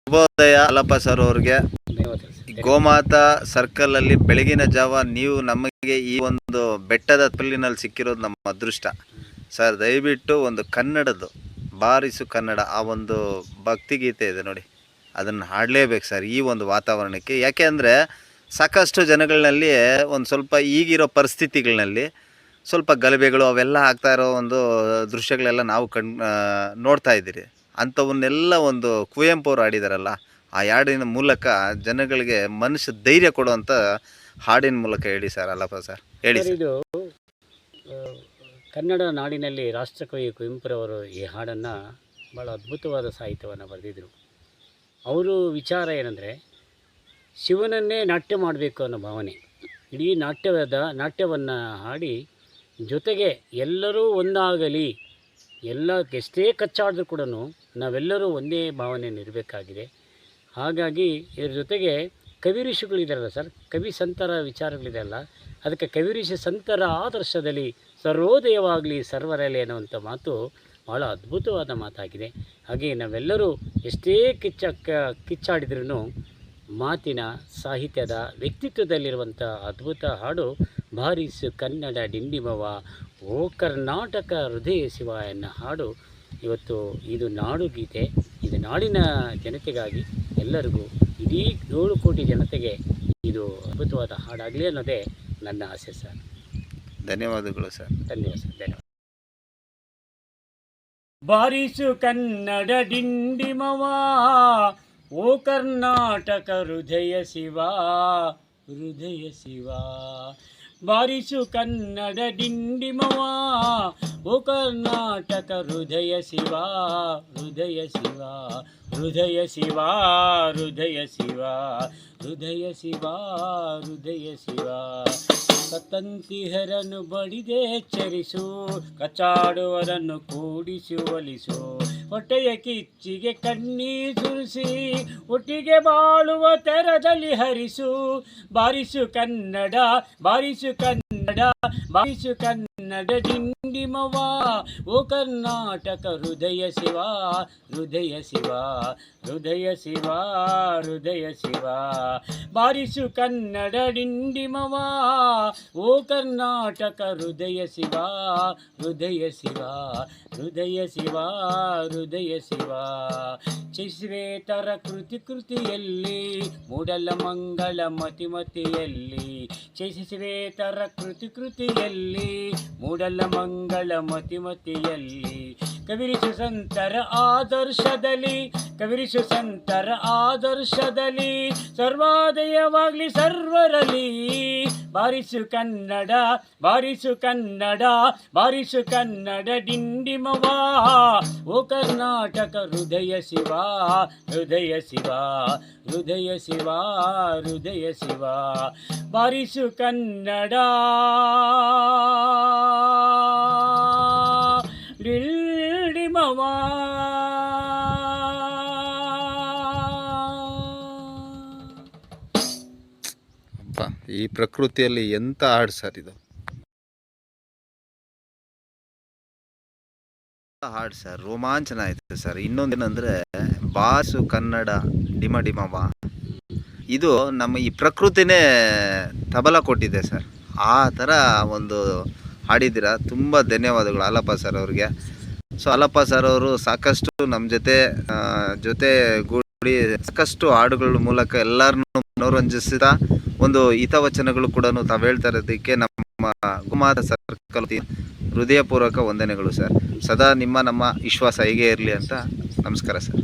ಶುಭೋದಯ ಅಲ್ಲಪ್ಪ ಸರ್ ಅವ್ರಿಗೆ. ಗೋಮಾತಾ ಸರ್ಕಲ್ ಅಲ್ಲಿ ಬೆಳಗಿನ ಜಾವ ನೀವು ನಮಗೆ ಈ ಒಂದು ಬೆಟ್ಟದ ತಪ್ಪಲಿನಲ್ಲಿ ಸಿಕ್ಕಿರೋದು ನಮ್ಮ ಅದೃಷ್ಟ ಸರ್. ದಯವಿಟ್ಟು ಒಂದು ಕನ್ನಡದ್ದು ಬಾರಿಸು ಕನ್ನಡ ಆ ಒಂದು ಭಕ್ತಿಗೀತೆ ಇದೆ ನೋಡಿ, ಅದನ್ನು ಹಾಡಲೇಬೇಕು ಸರ್ ಈ ಒಂದು ವಾತಾವರಣಕ್ಕೆ. ಯಾಕೆ ಅಂದರೆ ಸಾಕಷ್ಟು ಜನಗಳಲ್ಲಿ ಒಂದು ಸ್ವಲ್ಪ ಈಗಿರೋ ಪರಿಸ್ಥಿತಿಗಳಲ್ಲಿ ಸ್ವಲ್ಪ ಗಲಭೆಗಳು ಅವೆಲ್ಲ ಆಗ್ತಾ ಇರೋ ಒಂದು ದೃಶ್ಯಗಳೆಲ್ಲ ನಾವು ನೋಡ್ತಾ ಇದ್ದೀರಿ. ಅಂಥವನ್ನೆಲ್ಲ ಒಂದು ಕುವೆಂಪು ಅವರು ಹಾಡಿದಾರಲ್ಲ, ಆ ಹಾಡಿನ ಮೂಲಕ ಜನಗಳಿಗೆ ಮನುಷ್ಯ ಧೈರ್ಯ ಕೊಡುವಂಥ ಹಾಡಿನ ಮೂಲಕ ಹೇಳಿ ಸರ್. ಅಲ್ಲಪ್ಪ ಸರ್ ಹೇಳಿ ಸರ್. ಇದು ಕನ್ನಡ ನಾಡಿನಲ್ಲಿ ರಾಷ್ಟ್ರಕವಿ ಕುವೆಂಪುರವರು ಈ ಹಾಡನ್ನು ಭಾಳ ಅದ್ಭುತವಾದ ಸಾಹಿತ್ಯವನ್ನು ಬರೆದಿದ್ದರು. ಅವರು ವಿಚಾರ ಏನಂದರೆ ಶಿವನನ್ನೇ ನಾಟ್ಯ ಮಾಡಬೇಕು ಅನ್ನೋ ಭಾವನೆ. ಇಡೀ ನಾಟ್ಯವನ್ನು ಹಾಡಿ ಜೊತೆಗೆ ಎಲ್ಲರೂ ಒಂದಾಗಲಿ, ಎಲ್ಲ ಎಷ್ಟೇ ಕಚ್ಚಾಡಿದ್ರು ಕೂಡ ನಾವೆಲ್ಲರೂ ಒಂದೇ ಭಾವನೆಯನ್ನು ಇರಬೇಕಾಗಿದೆ. ಹಾಗಾಗಿ ಇದ್ರ ಜೊತೆಗೆ ಕವಿ ಋಷಿಗಳಿದಾರಲ್ಲ ಸರ್, ಕವಿ ಸಂತರ ವಿಚಾರಗಳಿದೆಯಲ್ಲ, ಅದಕ್ಕೆ ಕವಿ ಋಷಿ ಸಂತರ ಆದರ್ಶದಲ್ಲಿ ಸರ್ವೋದಯವಾಗಲಿ ಸರ್ವರಲೆ ಅನ್ನುವಂಥ ಮಾತು ಭಾಳ ಅದ್ಭುತವಾದ ಮಾತಾಗಿದೆ. ಹಾಗೆ ನಾವೆಲ್ಲರೂ ಎಷ್ಟೇ ಕಿಚ್ಚಾಡಿದ್ರೂ ಮಾತಿನ ಸಾಹಿತ್ಯದ ವ್ಯಕ್ತಿತ್ವದಲ್ಲಿರುವಂಥ ಅದ್ಭುತ ಹಾಡು ಬಾರಿಸು ಕನ್ನಡ ಡಿಂಡಿಮವ ಓ ಕರ್ನಾಟಕ ಹೃದಯ ಶಿವ ಎನ್ನ ಹಾಡು. ಇವತ್ತು ಇದು ನಾಡು ಗೀತೆ, ಇದು ನಾಡಿನ ಜನತೆಗಾಗಿ, ಎಲ್ಲರಿಗೂ ಇಡೀ 7 ಕೋಟಿ ಜನತೆಗೆ ಇದು ಅದ್ಭುತವಾದ ಹಾಡಾಗಲಿ ಅನ್ನೋದೇ ನನ್ನ ಆಸೆ ಸರ್. ಧನ್ಯವಾದಗಳು ಸರ್. ಧನ್ಯವಾದ ಸರ್. ಧನ್ಯವಾದ. ಬಾರಿಸು ಕನ್ನಡ ಡಿಂಡಿಮವ ಓ ಕರ್ನಾಟಕ ಹೃದಯ ಶಿವ ಹೃದಯ ಶಿವ. ಬಾರಿಸು ಕನ್ನಡ ಡಿಂಡಿಮವ ಓ ಕರ್ನಾಟಕ ಹೃದಯ ಶಿವ ಹೃದಯ ಶಿವ ಹೃದಯ ಶಿವ ಹೃದಯ ಶಿವ ಹೃದಯ ಶಿವ ಹೃದಯ ಶಿವ. ಕತ್ತಂತಿಹರನ್ನು ಬಡಿದೆ ಎಚ್ಚರಿಸು, ಕಚ್ಚಾಡುವರನ್ನು ಕೂಡಿಸಿ ಒಲಿಸು, ಹೊಟ್ಟೆಯ ಕಿಚ್ಚಿಗೆ ಕಣ್ಣೀರು ಸುರಿಸಿ ಒಟ್ಟಿಗೆ ಬಾಳುವ ತೆರದಲ್ಲಿ ಹರಿಸು. ಬಾರಿಸು ಕನ್ನಡ ಬಾರಿಸು ಕನ್ನಡ ಬಾರಿಸು ಕನ್ನಡ ಡಿಂಡಿಮವ ಓ ಕರ್ನಾಟಕ ಹೃದಯ ಶಿವ ಹೃದಯ ಶಿವ ಹೃದಯ ಶಿವ ಹೃದಯ ಶಿವ. ಬಾರಿಸು ಕನ್ನಡ ಡಿಂಡಿಮವ ಓ ಕರ್ನಾಟಕ ಹೃದಯ ಶಿವ ಹೃದಯ ಶಿವ ಹೃದಯ ಶಿವ ಹೃದಯ ಶಿವ. ಶ್ವೇತರ ಕೃತಿಯಲ್ಲಿ ಮೂಡಲ ಮಂಗಳ ಮತಿಮತಿಯಲ್ಲಿ, ಶ್ವೇತರ ಕೃತಿಯಲ್ಲಿ ಮೂಡಲ ಮಂಗಳ ಮತಿಮತಿಯಲ್ಲಿ, ಕವಿರಿಸು ಸಂತರ ಆದರ್ಶದಲ್ಲಿ ಕವಿರಿಸು ಸಂತರ ಆದರ್ಶದಲ್ಲಿ ಸರ್ವಾದಯವಾಗಲಿ ಸರ್ವರಲ್ಲಿ. ಬಾರಿಸು ಕನ್ನಡ ಬಾರಿಸು ಕನ್ನಡ ಬಾರಿಸು ಕನ್ನಡ ಡಿಂಡಿಮವ ಓ ಕರ್ನಾಟಕ ಹೃದಯ ಶಿವ ಹೃದಯ ಶಿವ ಹೃದಯ ಶಿವ ಹೃದಯ ಶಿವ. ಬಾರಿಸು ಕನ್ನಡ ಡಿಂಡಿಮವ. ಈ ಪ್ರಕೃತಿಯಲ್ಲಿ ಎಂಥ ಹಾಡು ಸರ್ ಇದು, ಹಾಡು ಸರ್ ರೋಮಾಂಚನ ಆಯ್ತು ಸರ್. ಇನ್ನೊಂದೇನೆಂದರೆ ಬಾಸು ಕನ್ನಡ ಡಿಮ ಡಿಮವ, ಇದು ನಮ್ಮ ಈ ಪ್ರಕೃತಿನೇ ತಬಲ ಕೊಟ್ಟಿದೆ ಸರ್. ಆ ಥರ ಒಂದು ಹಾಡಿದ್ದೀರ, ತುಂಬ ಧನ್ಯವಾದಗಳು ಅಲ್ಲಪ್ಪ ಸರ್ ಅವ್ರಿಗೆ. ಸೊ ಅಲ್ಲಪ್ಪ ಸರ್ ಅವರು ಸಾಕಷ್ಟು ನಮ್ಮ ಜೊತೆ ಗೂಡಿ ಸಾಕಷ್ಟು ಹಾಡುಗಳ ಮೂಲಕ ಎಲ್ಲರನ್ನೂ ಮನೋರಂಜಿಸಿದ ಒಂದು ಹಿತವಚನಗಳು ಕೂಡ ತಾವು ಹೇಳ್ತಾ ಇರೋದಕ್ಕೆ ನಮ್ಮ ಗೋಮಾತಾ ಸರ್ಕಲ್ ಹೃದಯಪೂರ್ವಕ ವಂದನೆಗಳು ಸರ್. ಸದಾ ನಮ್ಮ ವಿಶ್ವಾಸ ಹೀಗೆ ಇರಲಿ ಅಂತ. ನಮಸ್ಕಾರ ಸರ್.